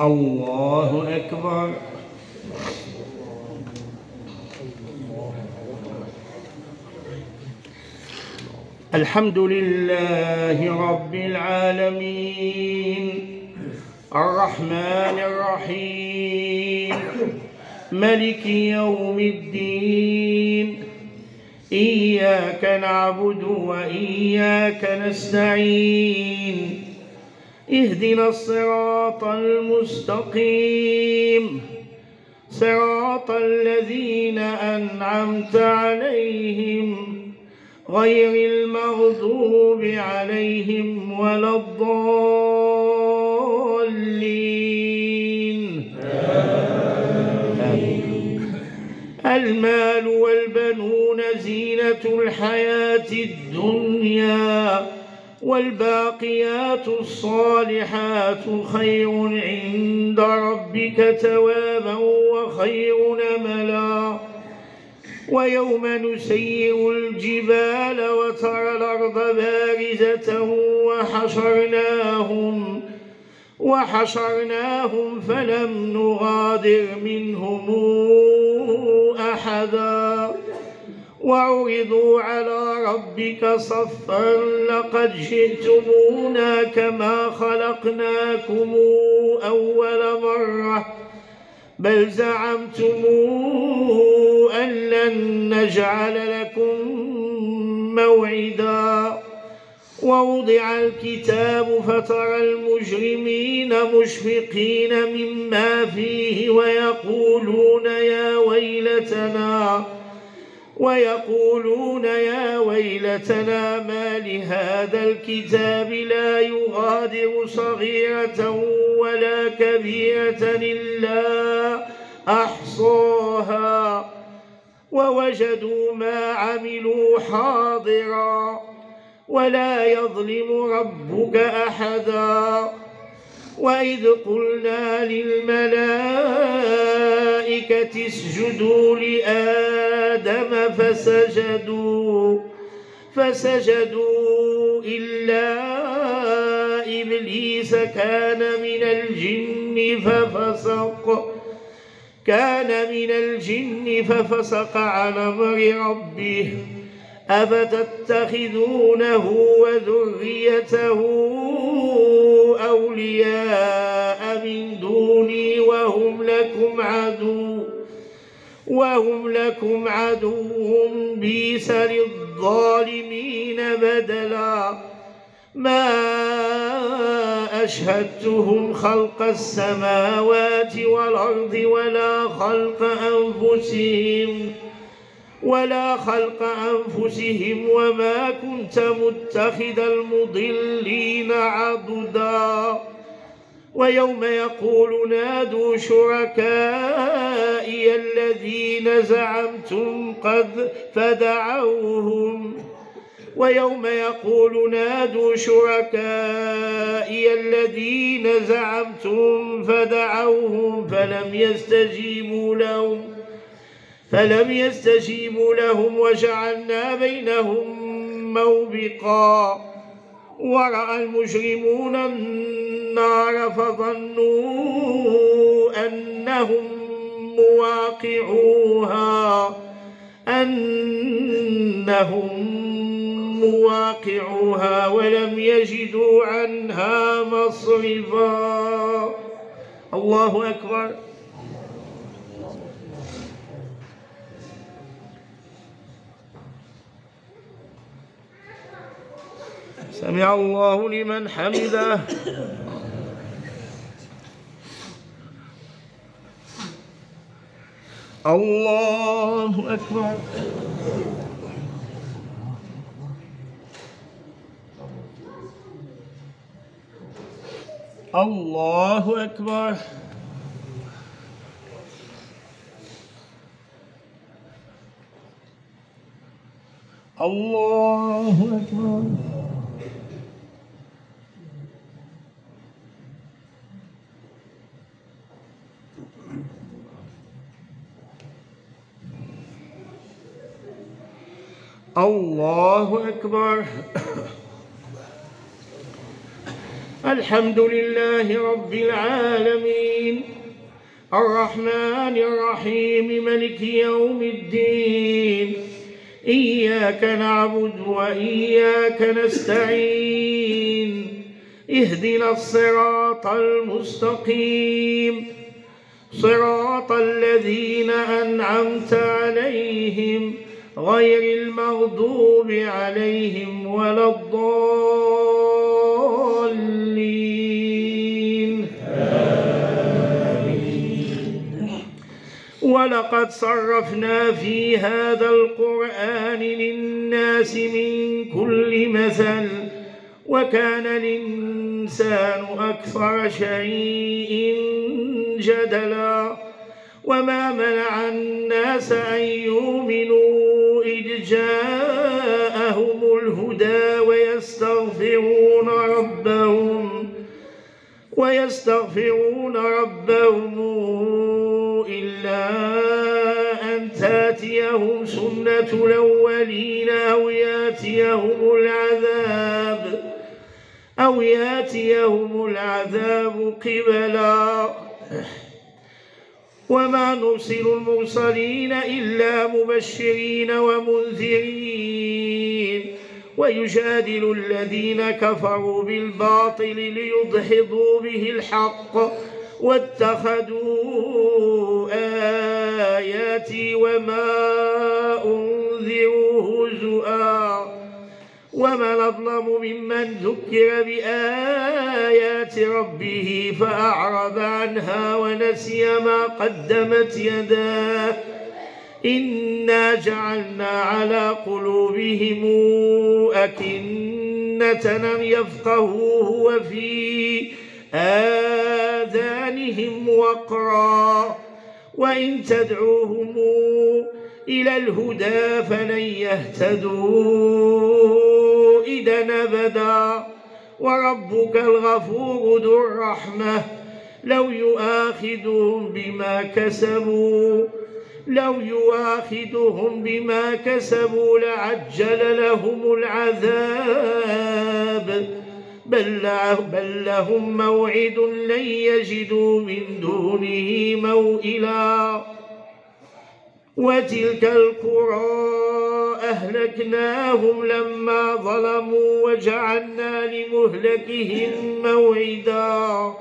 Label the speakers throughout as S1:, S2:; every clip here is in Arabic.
S1: الله أكبر. الحمد لله رب العالمين الرحمن الرحيم ملك يوم الدين، إياك نعبد وإياك نستعين، اهدنا الصراط المستقيم صراط الذين أنعمت عليهم غير المغضوب عليهم ولا الضالين. آمين. المال والبنون زينة الحياة الدنيا، والباقيات الصالحات خير عند ربك ثوابا وخير أملا. ويوم نسير الجبال وترى الأرض بارزة وحشرناهم فلم نغادر منهم أحدا، وعرضوا على ربك صفا لقد جئتمونا كما خلقناكم أول مرة بل زعمتم أن لن نجعل لكم موعدا. ووضع الكتاب فترى المجرمين مشفقين مما فيه ويقولون يا ويلتنا ما لهذا الكتاب لا يغادر صغيرة ولا كبيرة إلا أحصاها ووجدوا ما عملوا حاضرا ولا يظلم ربك أحدا. وإذ قلنا للملائكة اسجدوا لآدم فسجدوا إلا إبليس كان من الجن ففسق عن أمر ربه أفتتخذونه وذريته أولياء من دوني وهم لكم عدو بئس للظالمين بدلا. ما أشهدتهم خلق السماوات والأرض ولا خلق أنفسهم وما كنت متخذ المضلين عضدا. ويوم يقول نادوا شركائي الذين زعمتم فدعوهم فلم يستجيبوا لهم وجعلنا بينهم موبقا. ورأى المجرمون النار فظنوا أنهم مواقعوها ولم يجدوا عنها مصرفا. الله أكبر. سمع الله لمن حمده. الله أكبر. الله أكبر. الله أكبر. الله أكبر. الحمد لله رب العالمين الرحمن الرحيم ملك يوم الدين إياك نعبد وإياك نستعين اهدنا الصراط المستقيم صراط الذين أنعمت عليهم غير المغضوب عليهم ولا الضالين ولقد صرفنا في هذا القرآن للناس من كل مثل وكان الإنسان أكثر شيء جدلا وما منع الناس أن يؤمنوا إذ جاءهم الهدى ويستغفرون ربهم إلا أن تأتيهم سنة الأولين أو يأتيهم العذاب قبلا وما نرسل المرسلين إلا مبشرين ومنذرين ويجادل الذين كفروا بالباطل ليدحضوا به الحق واتخذوا آياتي وما أنذروا هزؤا ومن أظلم ممن ذكر بآيات ربه فأعرض عنها ونسي ما قدمت يداه إنا جعلنا على قلوبهم أكنة أن يفقهوه وفي آذانهم وقرا وإن تدعوهم إلى الهدى فلن يهتدوا إذا أبدا وربك الغفور ذو الرحمة لو يؤاخذهم بما كسبوا لعجل لهم العذاب بل لهم موعد لن يجدوا من دونه موئلا وتلك القرى أهلكناهم لما ظلموا وجعلنا لمهلكهم موعدا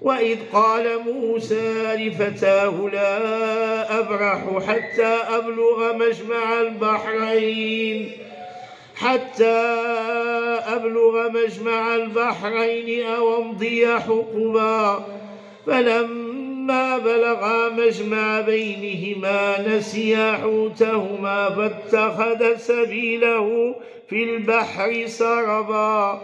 S1: وإذ قال موسى لفتاه لا أبرح حتى أبلغ مجمع البحرين أو أمضي حقبا فلما بلغا مجمع بينهما نسيا حوتهما فاتخذ سبيله في البحر سربا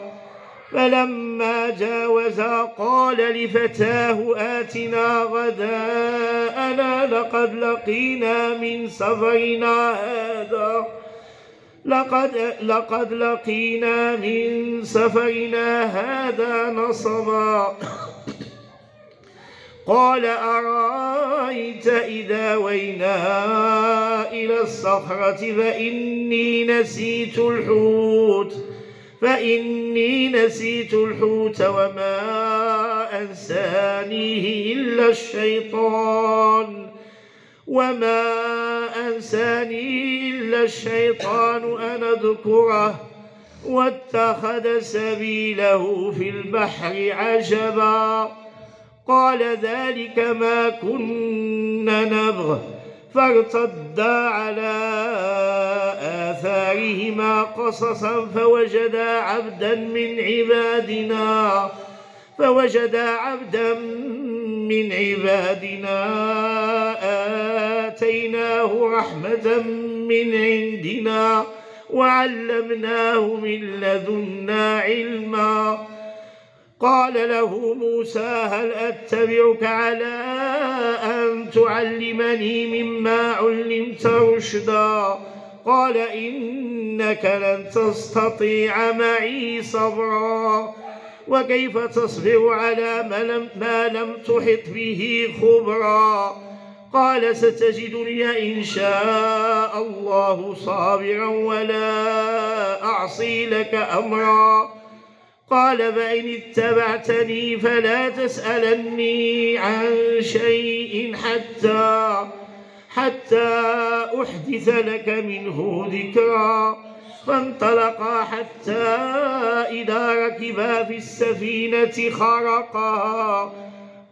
S1: فلما جاوزا قال لفتاه آتنا غداءنا لقد لقينا من سفرنا هذا نصبا قال أرأيت إذا وينا إلى الصخرة فإني نسيت الحوت وما أنسانيه إلا الشيطان أن أذكره واتخذ سبيله في البحر عجبا قال ذلك ما كنا نبغ فارتدا على آثارهما قصصا فوجدا عبدا من عبادنا آتيناه رحمة من عندنا وعلمناه من لدنا علما قال له موسى هل أتبعك على أن تعلمني مما علمت رشدا قال إنك لن تستطيع معي صبرا وكيف تصبر على ما لم تحط به خبرا قال ستجدني إن شاء الله صابرا ولا أعصي لك أمرا قال فإن اتبعتني فلا تسألني عن شيء حتى أحدث لك منه ذكرا. فانطلقا حتى إذا ركبا في السفينة خرقها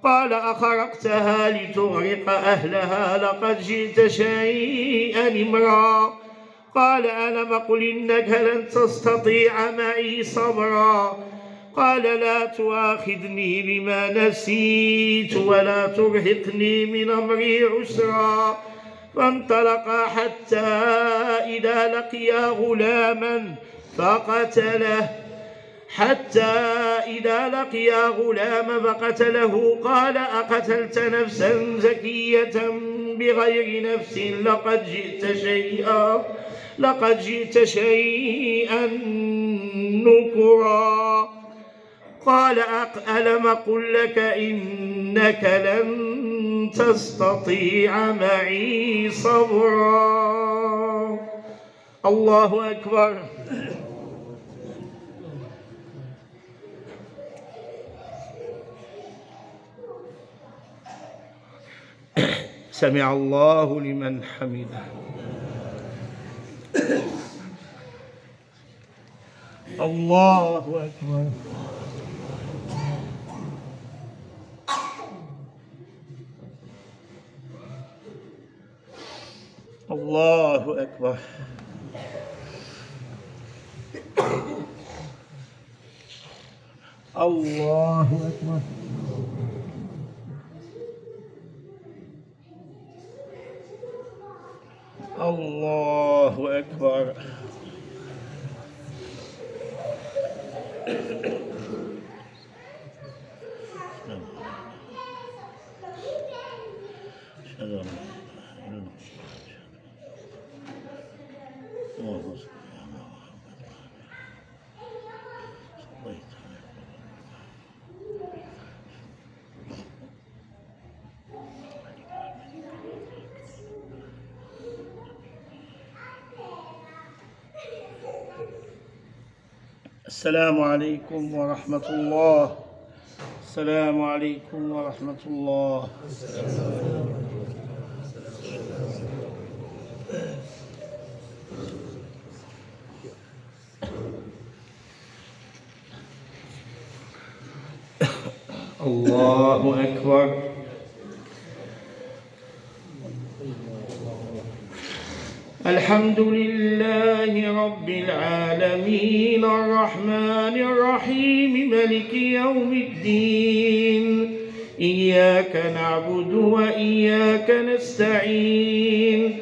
S1: قال أخرقتها لتغرق أهلها لقد جئت شيئا إمرا. قال ألم قل إنك لن تستطيع معي صبرا. قال لا تؤاخذني بما نسيت ولا ترهقني من أمري عسرا. فانطلقا حتى إذا لقيا غلاما فقتله قال أقتلت نفسا زكية بغير نفس لقد جئت شيئا نكرا. قال ألم قل لك إنك لن تستطيع معي صبرا. الله أكبر. سمع الله لمن حمده. الله أكبر. الله أكبر. الله أكبر. الله أكبر. السلام عليكم ورحمة الله. السلام عليكم ورحمة الله. الله أكبر. الحمد لله رب العالمين الرحمن الرحيم مالك يوم الدين. إياك نعبد وإياك نستعين.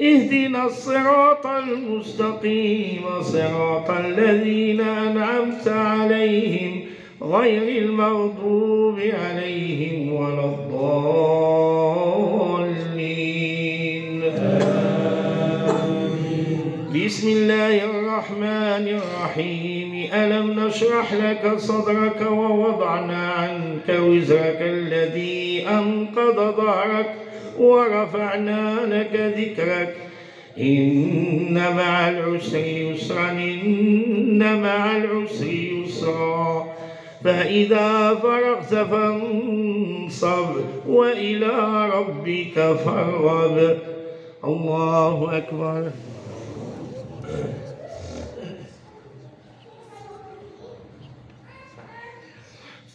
S1: اهدنا الصراط المستقيم صراط الذين أنعمت عليهم غير المغضوب عليهم ولا الضالين. بسم الله الرحمن الرحيم. ألم نشرح لك صدرك ووضعنا عنك وزرك الذي أنقض ظهرك ورفعنا لك ذكرك. إن مع العسر يسرا إن مع العسر يسرا. فإذا فرغت فانصب وإلى ربك فارغب. الله أكبر.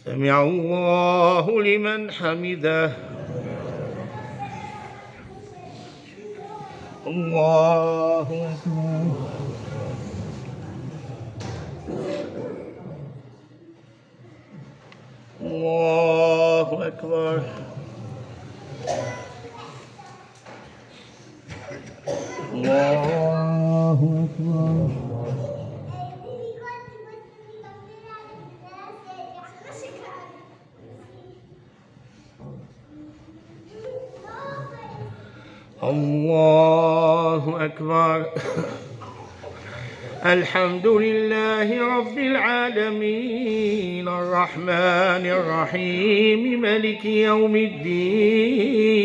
S1: سمع الله لمن حمده. الله أكبر. الله أكبر. الله أكبر. الله أكبر. الحمد لله رب العالمين الرحمن الرحيم مالك يوم الدين.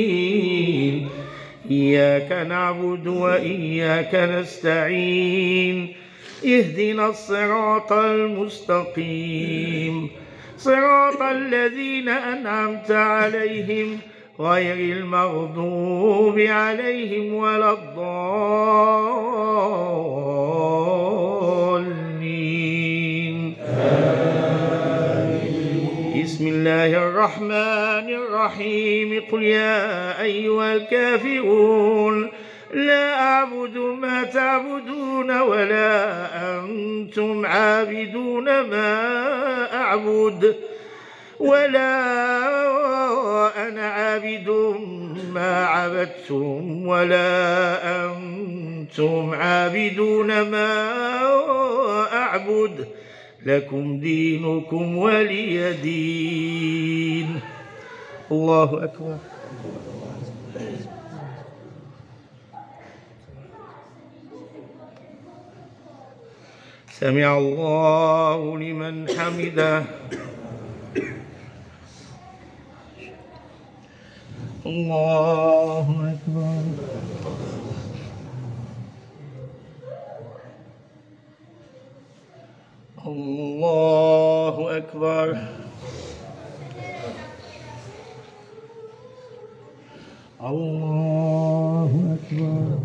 S1: إياك نعبد وإياك نستعين. اهدنا الصراط المستقيم صراط الذين أنعمت عليهم غير المغضوب عليهم ولا الضالين. بسم الله الرحمن الرحيم قل يا أيها الكافرون لا أعبد ما تعبدون ولا أنتم عابدون ما أعبد ولا أنا عابد ما عبدتم ولا أنتم عابدون ما أعبد لكم دينكم ولي دين. الله أكبر. سمع الله لمن حمده. الله أكبر. الله أكبر. الله أكبر.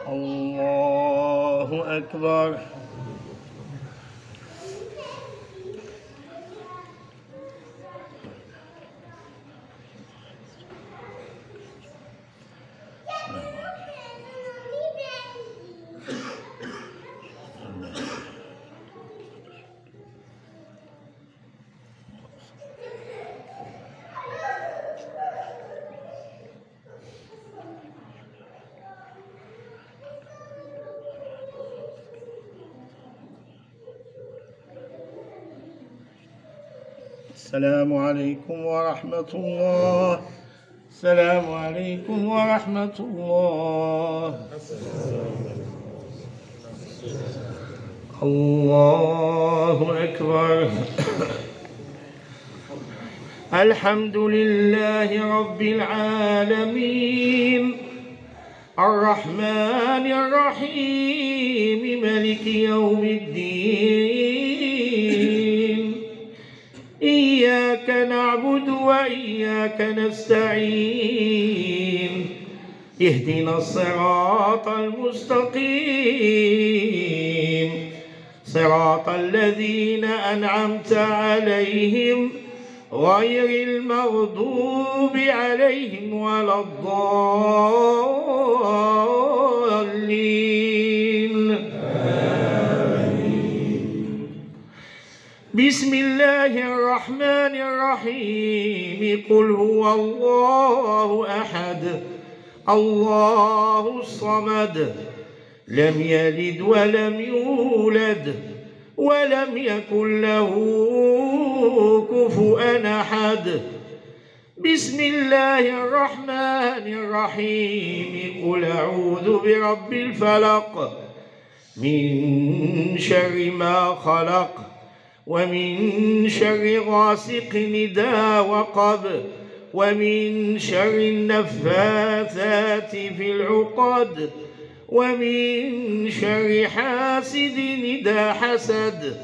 S1: الله أكبر. السلام عليكم ورحمة الله. السلام عليكم ورحمة الله. الله أكبر. الحمد لله رب العالمين الرحمن الرحيم مالك يوم الدين إياك نعبد وإياك نستعين اهدنا الصراط المستقيم صراط الذين أنعمت عليهم غير المغضوب عليهم ولا الضالين. بسم الله الرحمن الرحيم قل هو الله أحد الله الصمد لم يلد ولم يولد ولم يكن له كفؤا أحد. بسم الله الرحمن الرحيم قل أعوذ برب الفلق من شر ما خلق ومن شر غاسق إذا وقب ومن شر النفاثات في العقد ومن شر حاسد إذا حسد.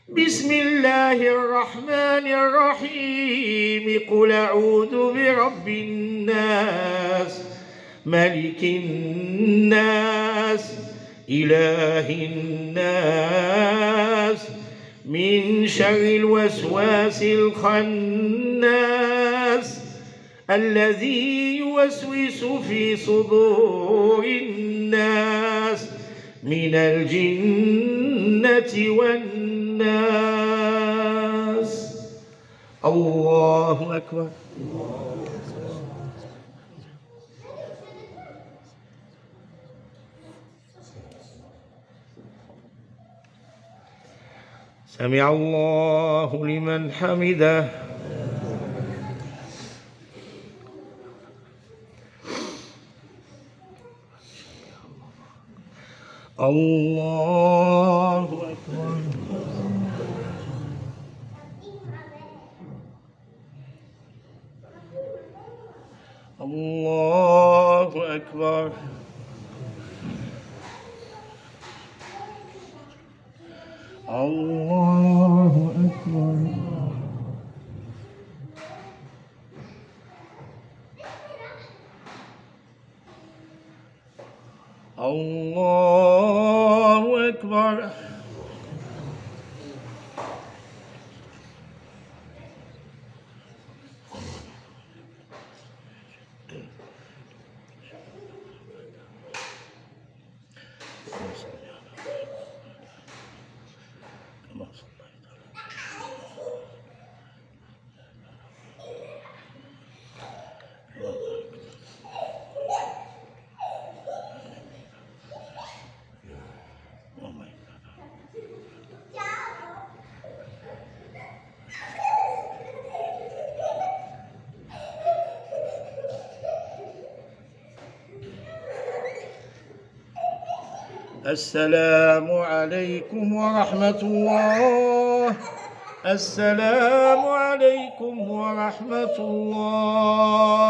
S1: بسم الله الرحمن الرحيم قل أعوذ برب الناس ملك الناس إله الناس من شر الوسواس الخناس الذي يوسوس في صدور الناس من الجنة والناس. الله أكبر. سمع الله لمن حمده. الله أكبر. الله أكبر. الله أكبر. السلام عليكم ورحمة الله. السلام عليكم ورحمة الله.